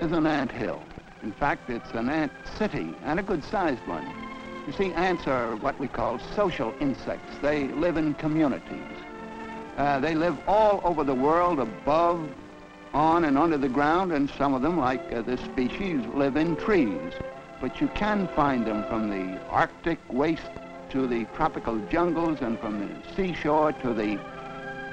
is an ant hill. In fact, it's an ant city, and a good-sized one. You see, ants are what we call social insects. They live in communities. They live all over the world, above, on, and under the ground, and some of them, like this species, live in trees. But you can find them from the Arctic waste to the tropical jungles, and from the seashore to the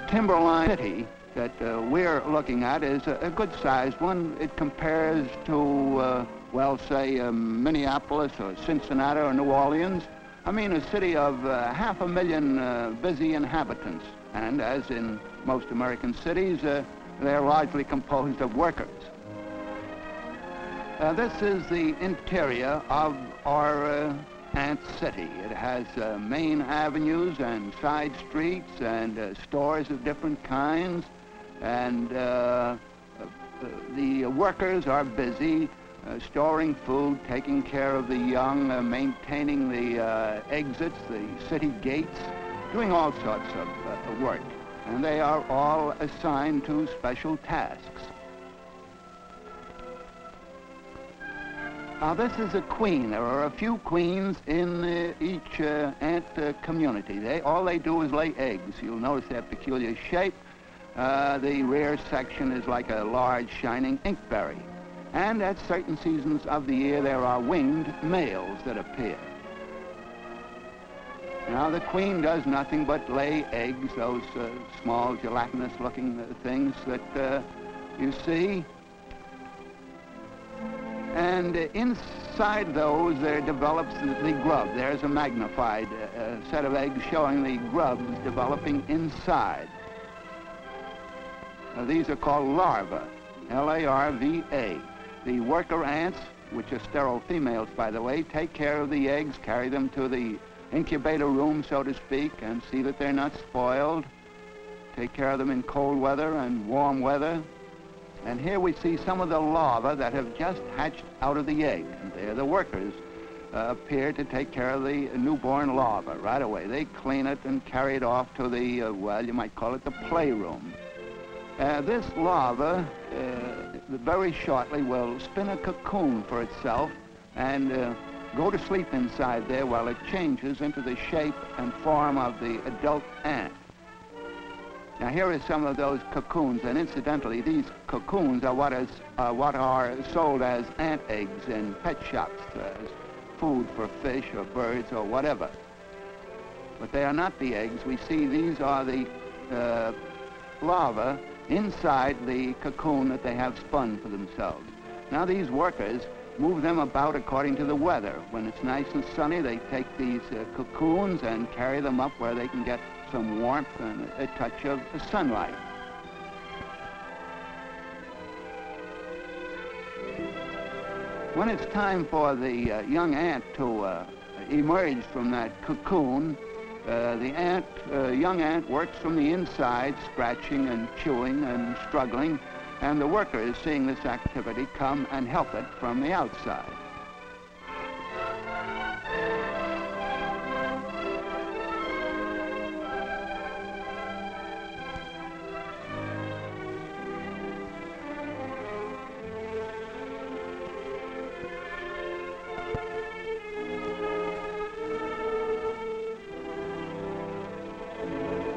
timberline city that we're looking at is a good-sized one. It compares to, well, say, Minneapolis or Cincinnati or New Orleans. I mean, a city of 500,000 busy inhabitants. And as in most American cities, they're largely composed of workers. This is the interior of our ant city. It has main avenues and side streets and stores of different kinds. And the workers are busy storing food, taking care of the young, maintaining the exits, the city gates, doing all sorts of work. And they are all assigned to special tasks. Now, this is a queen. There are a few queens in each ant community. All they do is lay eggs. You'll notice their peculiar shape. The rear section is like a large, shining inkberry. And at certain seasons of the year, there are winged males that appear. Now, the queen does nothing but lay eggs, those small, gelatinous-looking things that you see. And inside those, there develops the grub. There's a magnified set of eggs showing the grubs developing inside. These are called larvae, L-A-R-V-A. The worker ants, which are sterile females, by the way, take care of the eggs, carry them to the incubator room, so to speak, and see that they're not spoiled. Take care of them in cold weather and warm weather. And here we see some of the larvae that have just hatched out of the egg. And there the workers appear to take care of the newborn larva right away. They clean it and carry it off to the, well, you might call it the playroom. This larva, very shortly, will spin a cocoon for itself and go to sleep inside there while it changes into the shape and form of the adult ant. Now, here are some of those cocoons, and incidentally, these cocoons are what are sold as ant eggs in pet shops, as food for fish or birds or whatever. But they are not the eggs. We see these are the larvae inside the cocoon that they have spun for themselves. Now, these workers move them about according to the weather. When it's nice and sunny, they take these cocoons and carry them up where they can get some warmth and a touch of sunlight. When it's time for the young ant to emerge from that cocoon, the young ant works from the inside, scratching and chewing and struggling, and the workers, seeing this activity, come and help it from the outside.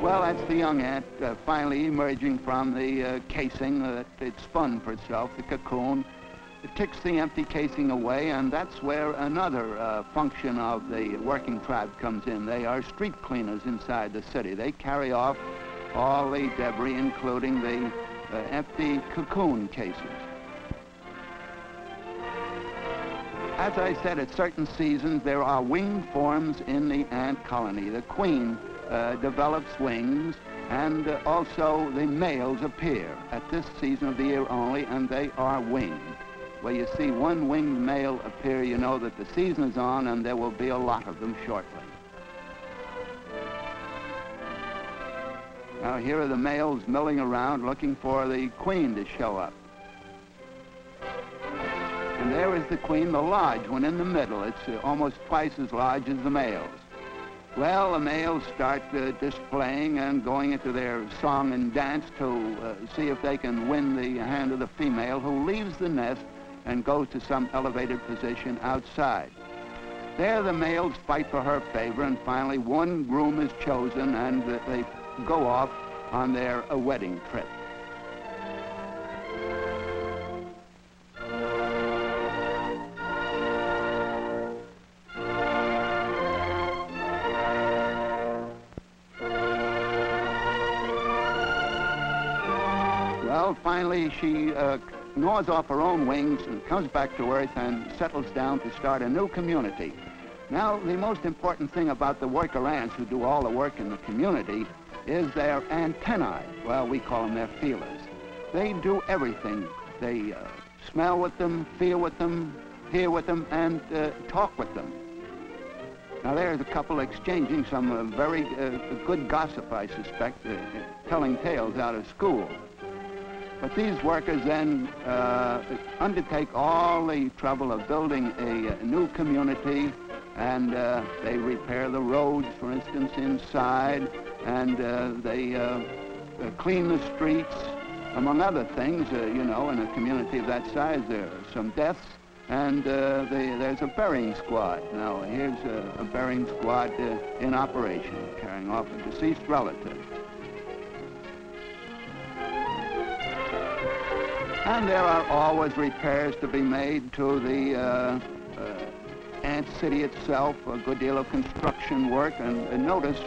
Well, that's the young ant finally emerging from the casing that it spun for itself, the cocoon. It kicks the empty casing away, and that's where another function of the working tribe comes in. They are street cleaners inside the city. They carry off all the debris, including the empty cocoon cases. As I said, at certain seasons, there are winged forms in the ant colony. The queen develops wings, and also the males appear at this season of the year only, and they are winged. Where you see one winged male appear, you know that the season is on, and there will be a lot of them shortly. Now, here are the males milling around looking for the queen to show up. And there is the queen, the large one in the middle. It's almost twice as large as the males. Well, the males start displaying and going into their song and dance to see if they can win the hand of the female, who leaves the nest and goes to some elevated position outside. There the males fight for her favor, and finally one groom is chosen, and they go off on their wedding trip. Well, finally she gnaws off her own wings and comes back to Earth and settles down to start a new community. Now, the most important thing about the worker ants who do all the work in the community is their antennae. Well, we call them their feelers. They do everything. They smell with them, feel with them, hear with them, and talk with them. Now, there's a couple exchanging some very good gossip, I suspect, telling tales out of school. But these workers then undertake all the trouble of building a new community, and they repair the roads, for instance, inside, and they clean the streets, among other things. You know, in a community of that size, there are some deaths, and there's a burying squad. Now, here's a burying squad in operation, carrying off a deceased relative. And there are always repairs to be made to the ant city itself, a good deal of construction work, and notice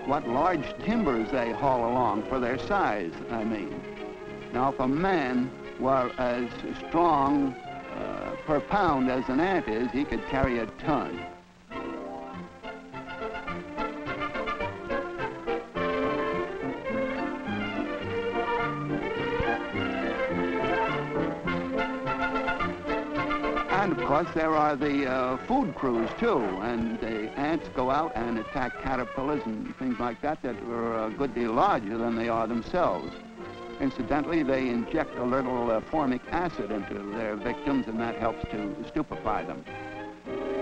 what large timbers they haul along for their size, I mean. Now, if a man were as strong per pound as an ant is, he could carry a ton. And of course there are the food crews too, and the ants go out and attack caterpillars and things like that that are a good deal larger than they are themselves. Incidentally, they inject a little formic acid into their victims, and that helps to stupefy them.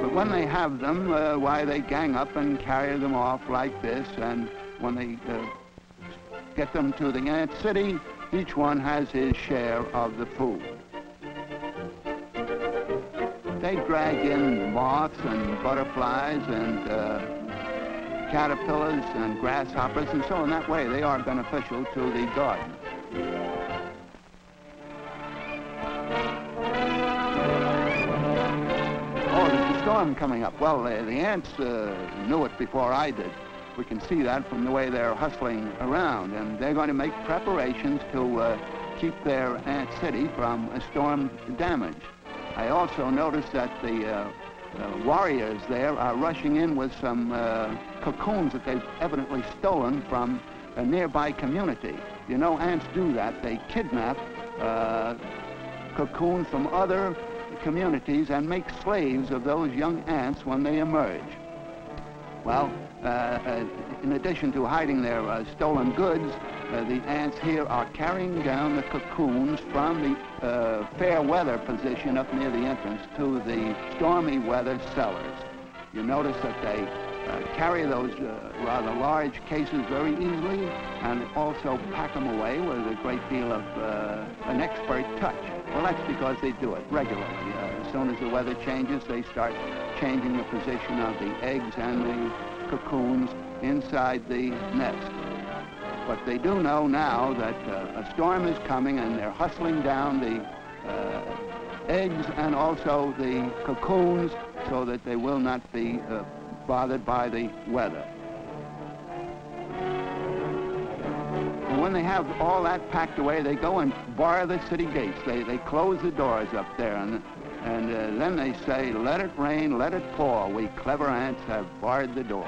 But when they have them, why, they gang up and carry them off like this, and when they get them to the ant city, each one has his share of the food. They drag in moths and butterflies and caterpillars and grasshoppers, and so in that way they are beneficial to the garden. Oh, there's a storm coming up. Well, the ants knew it before I did. We can see that from the way they're hustling around, and they're going to make preparations to keep their ant city from storm damage. I also noticed that the warriors there are rushing in with some cocoons that they've evidently stolen from a nearby community. You know, ants do that. They kidnap cocoons from other communities and make slaves of those young ants when they emerge. Well, in addition to hiding their stolen goods, the ants here are carrying down the cocoons from the fair weather position up near the entrance to the stormy weather cellars. You notice that they carry those rather large cases very easily, and also pack them away with a great deal of an expert touch. Well, that's because they do it regularly. As soon as the weather changes, they start changing the position of the eggs and the cocoons inside the nest. But they do know now that a storm is coming, and they're hustling down the eggs and also the cocoons so that they will not be bothered by the weather. And when they have all that packed away, they go and bar the city gates. They close the doors up there, and then they say, "Let it rain, let it pour. We clever ants have barred the door."